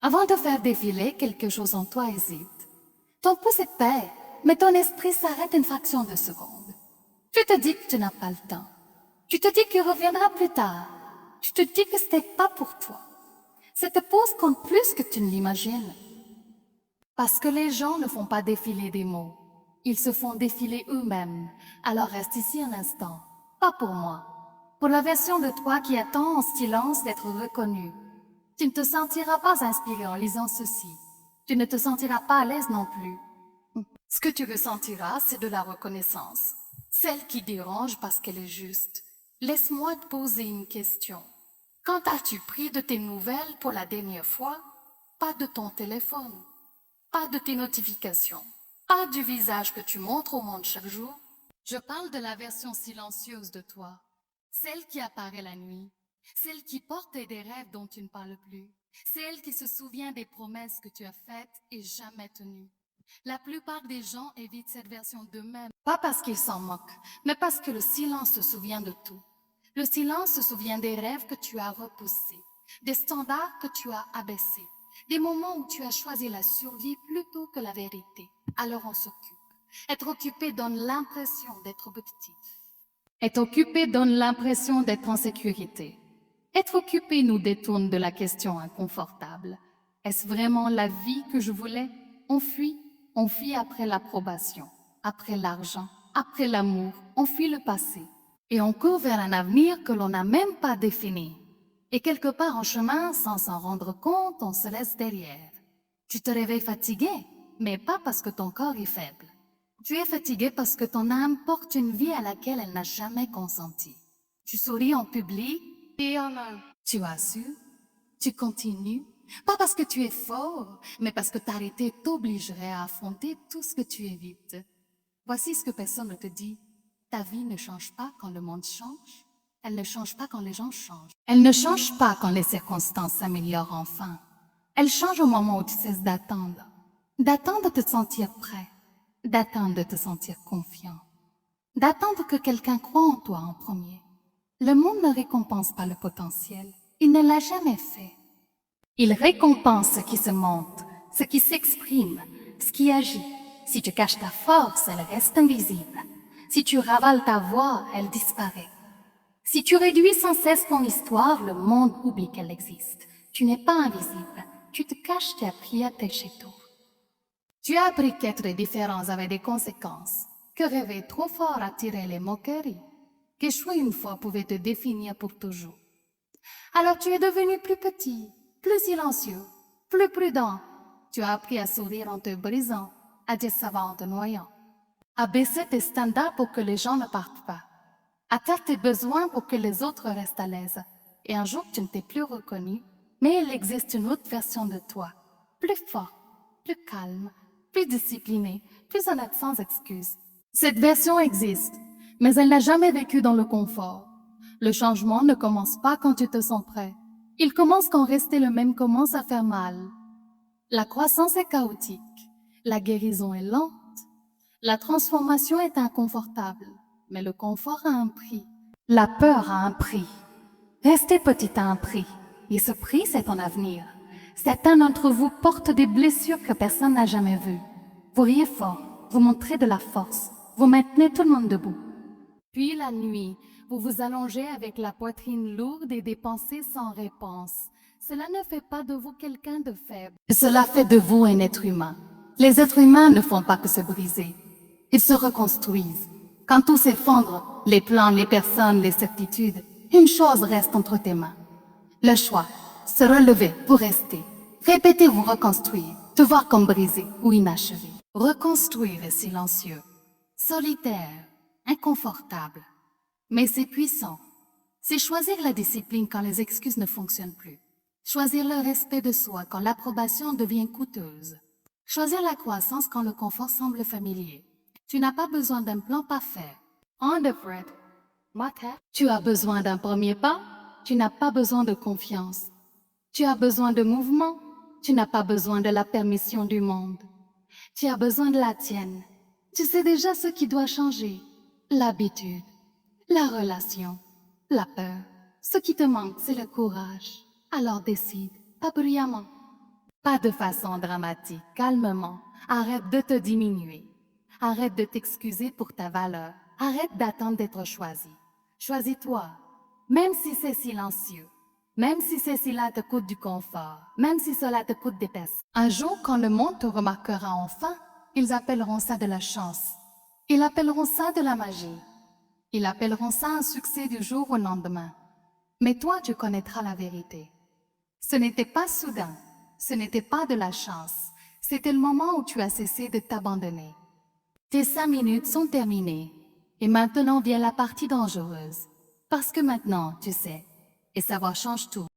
Avant de faire défiler, quelque chose en toi hésite. Ton pouce est paix, mais ton esprit s'arrête une fraction de seconde. Tu te dis que tu n'as pas le temps. Tu te dis qu'il reviendra plus tard. Tu te dis que ce n'est pas pour toi. Cette pause compte plus que tu ne l'imagines. Parce que les gens ne font pas défiler des mots. Ils se font défiler eux-mêmes. Alors reste ici un instant. Pas pour moi. Pour la version de toi qui attend en silence d'être reconnue. Tu ne te sentiras pas inspiré en lisant ceci. Tu ne te sentiras pas à l'aise non plus. Ce que tu ressentiras, c'est de la reconnaissance. Celle qui dérange parce qu'elle est juste. Laisse-moi te poser une question. Quand as-tu pris de tes nouvelles pour la dernière fois? Pas de ton téléphone, pas de tes notifications, pas du visage que tu montres au monde chaque jour. Je parle de la version silencieuse de toi, celle qui apparaît la nuit, celle qui porte des rêves dont tu ne parles plus, celle qui se souvient des promesses que tu as faites et jamais tenues. La plupart des gens évitent cette version d'eux-mêmes, pas parce qu'ils s'en moquent, mais parce que le silence se souvient de tout. Le silence se souvient des rêves que tu as repoussés, des standards que tu as abaissés, des moments où tu as choisi la survie plutôt que la vérité. Alors on s'occupe. Être occupé donne l'impression d'être productif. Être occupé donne l'impression d'être en sécurité. Être occupé nous détourne de la question inconfortable. Est-ce vraiment la vie que je voulais? On fuit après l'approbation, après l'argent, après l'amour, on fuit le passé. Et on court vers un avenir que l'on n'a même pas défini. Et quelque part en chemin, sans s'en rendre compte, on se laisse derrière. Tu te réveilles fatigué, mais pas parce que ton corps est faible. Tu es fatigué parce que ton âme porte une vie à laquelle elle n'a jamais consenti. Tu souris en public et en un. Tu assures, tu continues, pas parce que tu es fort, mais parce que t'arrêter t'obligerait à affronter tout ce que tu évites. Voici ce que personne ne te dit. Ta vie ne change pas quand le monde change. Elle ne change pas quand les gens changent. Elle ne change pas quand les circonstances s'améliorent enfin. Elle change au moment où tu cesses d'attendre. D'attendre de te sentir prêt. D'attendre de te sentir confiant. D'attendre que quelqu'un croie en toi en premier. Le monde ne récompense pas le potentiel. Il ne l'a jamais fait. Il récompense ce qui se montre, ce qui s'exprime, ce qui agit. Si tu caches ta force, elle reste invisible. Si tu ravales ta voix, elle disparaît. Si tu réduis sans cesse ton histoire, le monde oublie qu'elle existe. Tu n'es pas invisible. Tu te caches, tu as appris à t'échapper. Tu as appris qu'être différent avait des conséquences, que rêver trop fort attirait les moqueries, qu'échouer une fois pouvait te définir pour toujours. Alors tu es devenu plus petit, plus silencieux, plus prudent. Tu as appris à sourire en te brisant, à dire ça va en te noyant, à baisser tes standards pour que les gens ne partent pas, à taire tes besoins pour que les autres restent à l'aise. Et un jour, tu ne t'es plus reconnu, mais il existe une autre version de toi, plus fort, plus calme, plus disciplinée, plus honnête sans excuse. Cette version existe, mais elle n'a jamais vécu dans le confort. Le changement ne commence pas quand tu te sens prêt. Il commence quand rester le même commence à faire mal. La croissance est chaotique, la guérison est lente, la transformation est inconfortable, mais le confort a un prix. La peur a un prix. Rester petit a un prix, et ce prix, c'est ton avenir. Certains d'entre vous portent des blessures que personne n'a jamais vues. Vous riez fort, vous montrez de la force, vous maintenez tout le monde debout. Puis la nuit, vous vous allongez avec la poitrine lourde et des pensées sans réponse. Cela ne fait pas de vous quelqu'un de faible. Cela fait de vous un être humain. Les êtres humains ne font pas que se briser. Ils se reconstruisent. Quand tout s'effondre, les plans, les personnes, les certitudes, une chose reste entre tes mains. Le choix, se relever pour rester. Répéter ou reconstruire, te voir comme brisé ou inachevé. Reconstruire est silencieux, solitaire, inconfortable. Mais c'est puissant. C'est choisir la discipline quand les excuses ne fonctionnent plus. Choisir le respect de soi quand l'approbation devient coûteuse. Choisir la croissance quand le confort semble familier. Tu n'as pas besoin d'un plan parfait. On the bread. Tu as besoin d'un premier pas. Tu n'as pas besoin de confiance. Tu as besoin de mouvement. Tu n'as pas besoin de la permission du monde. Tu as besoin de la tienne. Tu sais déjà ce qui doit changer. L'habitude, la relation, la peur. Ce qui te manque, c'est le courage. Alors décide, pas bruyamment. Pas de façon dramatique, calmement. Arrête de te diminuer. Arrête de t'excuser pour ta valeur. Arrête d'attendre d'être choisi. Choisis-toi, même si c'est silencieux. Même si cela te coûte du confort, même si cela te coûte des personnes. Un jour, quand le monde te remarquera enfin, ils appelleront ça de la chance. Ils appelleront ça de la magie. Ils appelleront ça un succès du jour au lendemain. Mais toi, tu connaîtras la vérité. Ce n'était pas soudain, ce n'était pas de la chance. C'était le moment où tu as cessé de t'abandonner. Tes 5 minutes sont terminées. Et maintenant vient la partie dangereuse. Parce que maintenant, tu sais, et savoir change tout.